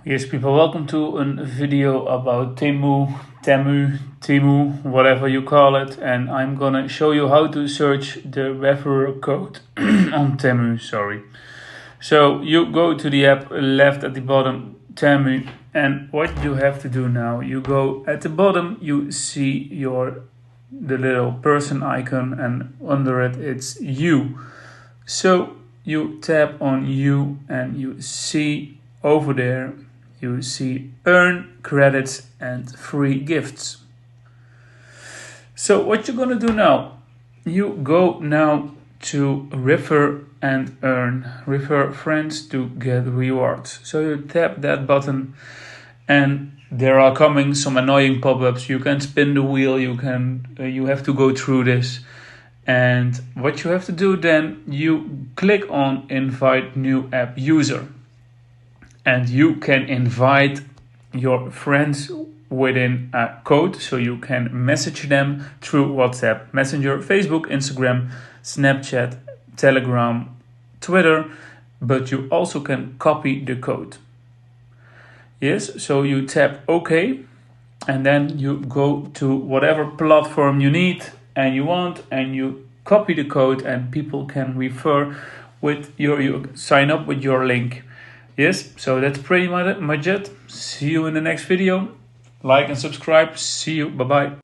Yes, people, welcome to a video about Temu, whatever you call it. And I'm gonna show you how to search the referral code on Temu, sorry. So you go to the app left at the bottom, Temu, and what you have to do now, you go at the bottom, you see the little person icon, and under it, it's you. So you tap on you and you see over there, you see earn credits and free gifts. So what you're gonna do now, you go now to refer and earn, refer friends to get rewards. So you tap that button and there are coming some annoying pop-ups. You can spin the wheel, you have to go through this. And what you have to do then, you click on invite new app user. And you can invite your friends within a code, so you can message them through WhatsApp, Messenger, Facebook, Instagram, Snapchat, Telegram, Twitter, but you also can copy the code. Yes, so you tap OK, and then you go to whatever platform you need and you want, and you copy the code, and people can refer with you sign up with your link. Yes, so that's pretty much it. See you in the next video. Like and subscribe. See you. Bye-bye.